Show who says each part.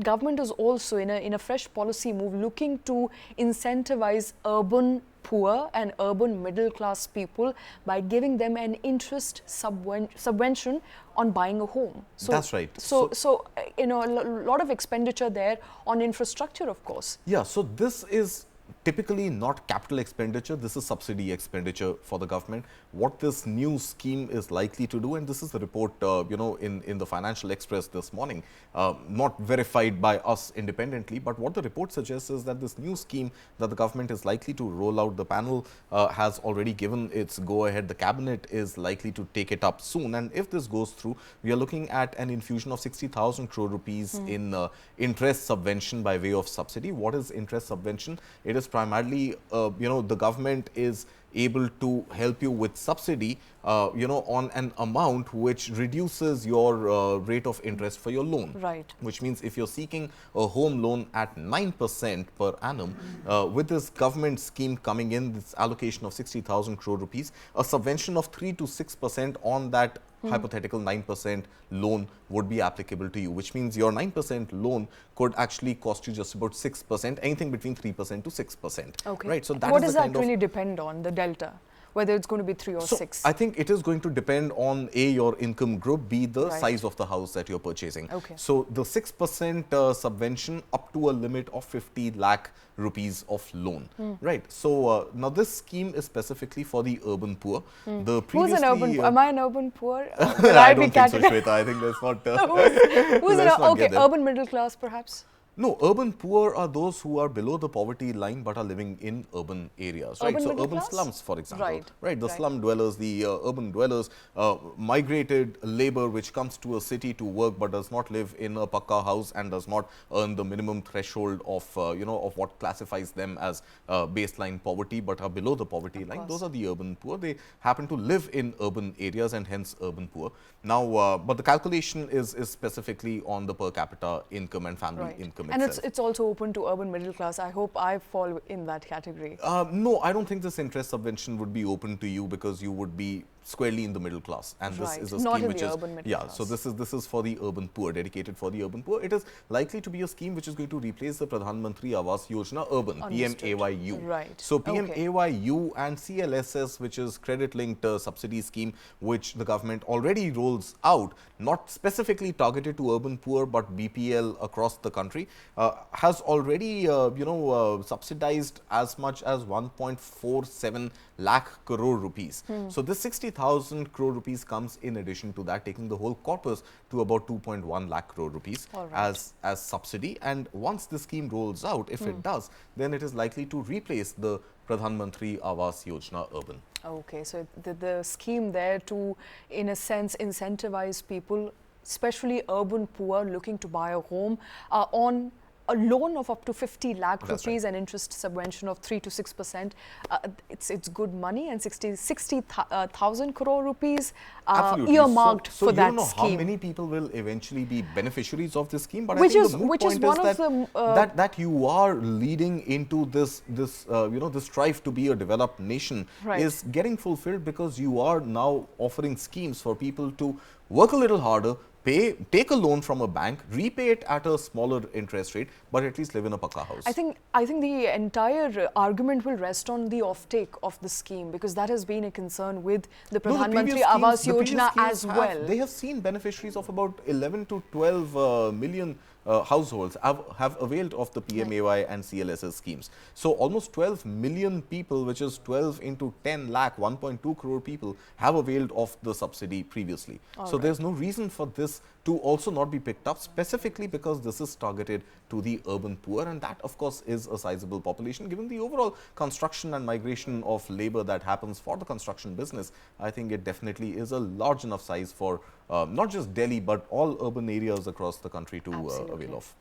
Speaker 1: government is also in a fresh policy move looking to incentivize urban poor and urban middle class people by giving them an interest subvention on buying a home.
Speaker 2: So that's right.
Speaker 1: So a lot of expenditure there on infrastructure, of course.
Speaker 2: Yeah, so this is typically not capital expenditure, this is subsidy expenditure for the government. What this new scheme is likely to do, and this is the report, in the Financial Express this morning, not verified by us independently, but what the report suggests is that this new scheme that the government is likely to roll out, the panel has already given its go-ahead. The cabinet is likely to take it up soon, and if this goes through, we are looking at an infusion of 60,000 crore rupees in interest subvention by way of subsidy. What is interest subvention? It is primarily, the government is able to help you with subsidy, on an amount which reduces your rate of interest for your loan.
Speaker 1: Right.
Speaker 2: Which means if you're seeking a home loan at 9% per annum, with this government scheme coming in, this allocation of 60,000 crore rupees, a subvention of 3 to 6% on that hypothetical 9% loan would be applicable to you, which means your 9% loan could actually cost you just about 6%, anything between 3% to 6%.
Speaker 1: Okay.
Speaker 2: Right. So that
Speaker 1: what
Speaker 2: is
Speaker 1: does that really depend on, the delta? Whether it's going to be 3 or 6?
Speaker 2: I think it is going to depend on A, your income group, B, the size of the house that you're purchasing.
Speaker 1: Okay.
Speaker 2: So the 6% subvention up to a limit of 50 lakh rupees of loan. Right. So now this scheme is specifically for the urban poor. The
Speaker 1: Who's an urban poor? Am I an urban poor?
Speaker 2: I don't think so, Shweta. I think that's not.
Speaker 1: Okay, urban middle class perhaps?
Speaker 2: No, urban poor are those who are below the poverty line but are living in urban areas, right? So urban slums, for example, right? The slum dwellers, the urban dwellers, migrated labor which comes to a city to work but does not live in a pakka house and does not earn the minimum threshold of, of what classifies them as baseline poverty but are below the poverty line. Those are the urban poor. They happen to live in urban areas and hence urban poor. Now, but the calculation is specifically on the per capita income and family income.
Speaker 1: And it's also open to urban middle class. I hope I fall in that category.
Speaker 2: No, I don't think this interest subvention would be open to you because you would be squarely in the middle class, and this is a scheme which is
Speaker 1: class.
Speaker 2: So this is for the urban poor, dedicated for the urban poor. It is likely to be a scheme which is going to replace the Pradhan Mantri Awas Yojana Urban, PMAYU.
Speaker 1: Right.
Speaker 2: So PMAYU and CLSS, which is credit linked subsidy scheme, which the government already rolls out, not specifically targeted to urban poor but BPL across the country, has already subsidized as much as 1.47 lakh crore rupees. So this 60,000 crore rupees comes in addition to that, taking the whole corpus to about 2.1 lakh crore rupees as subsidy. And once the scheme rolls out, if it does, then it is likely to replace the Pradhan Mantri Awas Yojana Urban.
Speaker 1: Okay, so the scheme there to, in a sense, incentivize people, especially urban poor, looking to buy a home on a loan of up to 50 lakh rupees and interest subvention of 3 to 6%. It's good money, and 60,000 crore rupees earmarked for that scheme. So you don't know
Speaker 2: how many people will eventually be beneficiaries of this scheme, but
Speaker 1: which
Speaker 2: I
Speaker 1: is
Speaker 2: think the moot point is that you are leading into this strive to be a developed nation is getting fulfilled because you are now offering schemes for people to work a little harder, take a loan from a bank, repay it at a smaller interest rate, but at least live in a pakka house.
Speaker 1: I think the entire argument will rest on the offtake of the scheme, because that has been a concern with the Pradhan Mantri Awas Yojana as well.
Speaker 2: They have seen beneficiaries of about 11 to 12 million households have availed of the PMAY and CLSS schemes. So almost 12 million people, which is 12 into 10 lakh, 1.2 crore people have availed of the subsidy previously. So there's no reason for this to also not be picked up, specifically because this is targeted to the urban poor, and that of course is a sizable population. Given the overall construction and migration of labor that happens for the construction business, I think it definitely is a large enough size for not just Delhi but all urban areas across the country to avail of.